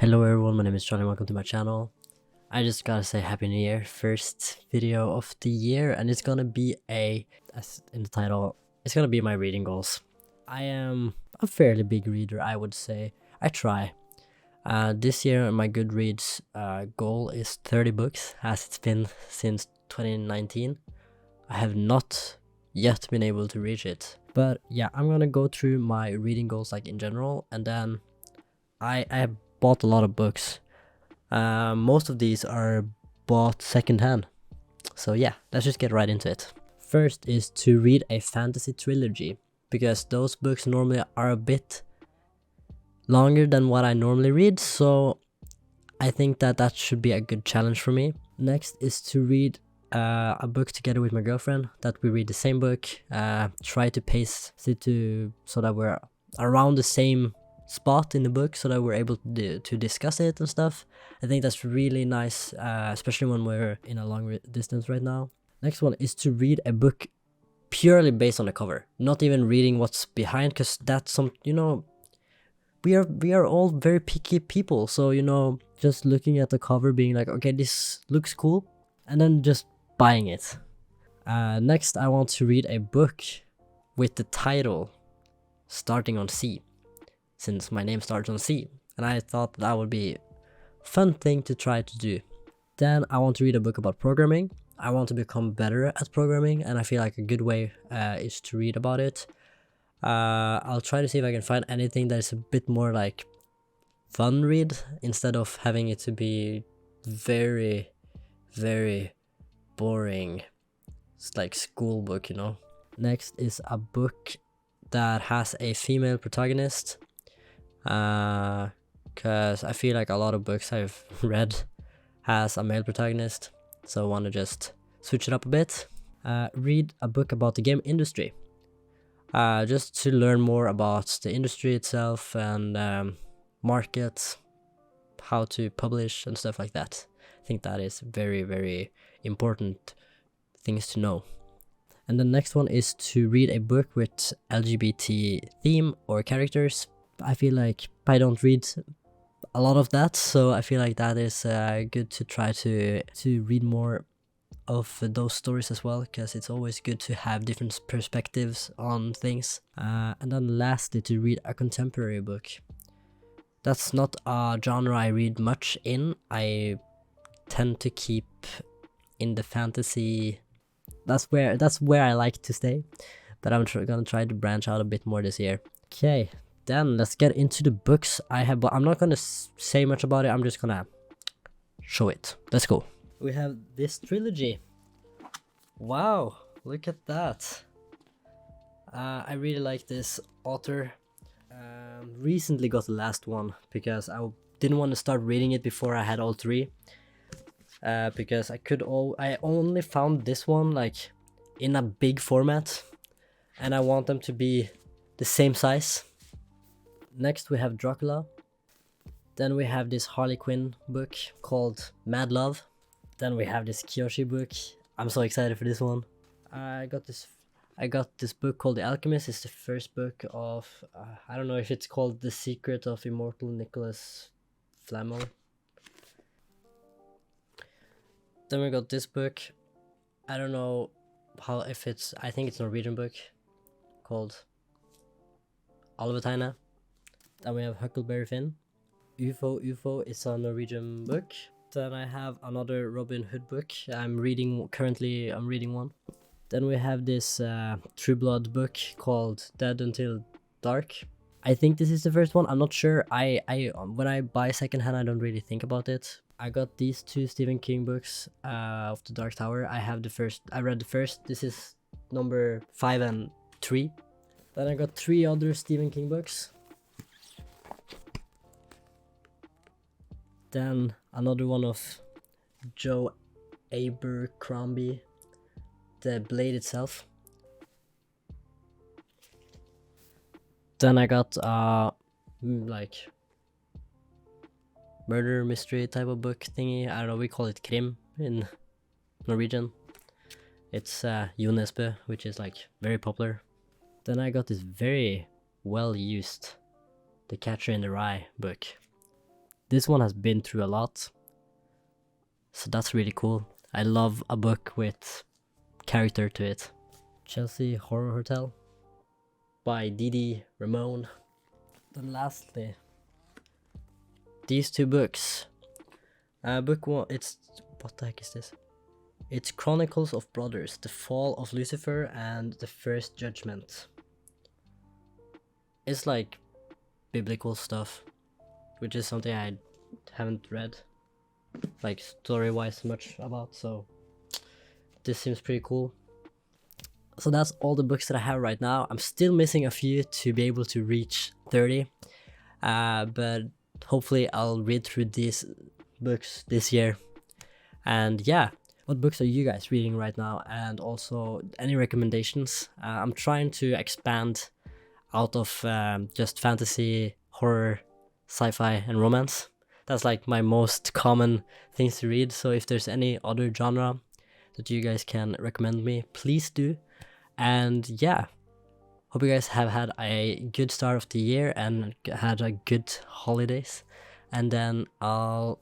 Hello everyone, my name is John and welcome to my channel. I just gotta say Happy New Year, first video of the year, and it's gonna be as in the title, it's gonna be my reading goals. I am a fairly big reader, I would say. I try. This year my Goodreads goal is 30 books, as it's been since 2019. I have not yet been able to reach it. But yeah, I'm gonna go through my reading goals like in general, and then I have bought a lot of books. Most of these are bought secondhand. So yeah, let's just get right into it. First is to read a fantasy trilogy, because those books normally are a bit longer than what I normally read, so I think that should be a good challenge for me. Next is to read a book together with my girlfriend, that we read the same book, try to pace it so that we're around the same spot in the book, so that we're able to discuss it and stuff. I think that's really nice, especially when we're in a long distance right now. Next one is to read a book purely based on the cover, not even reading what's behind, because that's some, we are all very picky people, so just looking at the cover, being like, okay, this looks cool, and then just buying it. Next, I want to read a book with the title starting on C, since my name starts on C, and I thought that would be a fun thing to try to do. Then I want to read a book about programming. I want to become better at programming, and I feel like a good way is to read about it. I'll try to see if I can find anything that is a bit more like fun read, instead of having it to be very, very boring. It's like school book, Next is a book that has a female protagonist, because I feel like a lot of books I've read has a male protagonist, so I want to just switch it up a bit. Read a book about the game industry, just to learn more about the industry itself and markets, how to publish and stuff like that. I think that is very, very important things to know. And the next one is to read a book with LGBT theme or characters. I feel like I don't read a lot of that, so I feel like that is good to try to read more of those stories as well, because it's always good to have different perspectives on things. And then lastly, to read a contemporary book. That's not a genre I read much in. I tend to keep in the fantasy. That's where I like to stay, but I'm gonna try to branch out a bit more this year. Okay, then let's get into the books I have bought. I'm not gonna say much about it, I'm just gonna show it. Let's go. We have this trilogy. Wow, look at that. I really like this author. Recently got the last one, because I didn't want to start reading it before I had all three. Because I only found this one like in a big format, and I want them to be the same size. Next we have Dracula. Then we have this Harley Quinn book called Mad Love. Then we have this Kyoshi book. I'm so excited for this one. I got this book called The Alchemist. It's the first book of I don't know if it's called The Secret of Immortal Nicholas Flamel. Then we got this book. I don't know I think it's a Norwegian book called Alveteine. Then we have Huckleberry Finn. UFO is a Norwegian book. Then I have another Robin Hood book. I'm reading one. Then we have this True Blood book called Dead Until Dark. I think this is the first one. I'm not sure. When I buy secondhand, I don't really think about it. I got these two Stephen King books of The Dark Tower. I read the first. This is number 5 and 3. Then I got 3 other Stephen King books. Then another one of Joe Abercrombie, The Blade Itself. Then I got like murder mystery type of book thingy. I don't know, we call it krim in Norwegian. It's Jo Nesbø, which is like very popular. Then I got this very well used The Catcher in the Rye book. this one has been through a lot, so that's really cool. I love a book with character to it. Chelsea Horror Hotel by Didi Ramone. Then lastly, these two books. Book one, it's, what the heck is this? It's Chronicles of Brothers, The Fall of Lucifer and The First Judgment. It's like biblical stuff, which is something I haven't read, like story-wise much about, so this seems pretty cool. So that's all the books that I have right now. I'm still missing a few to be able to reach 30, but hopefully I'll read through these books this year. And yeah, what books are you guys reading right now? And also any recommendations? I'm trying to expand out of just fantasy, horror, sci-fi, and romance. That's like my most common things to read. So if there's any other genre that you guys can recommend me, please do. And yeah, hope you guys have had a good start of the year and had a good holidays. And then I'll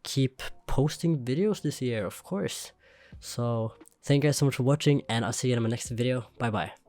keep posting videos this year, of course. So thank you guys so much for watching, and I'll see you in my next video. Bye bye.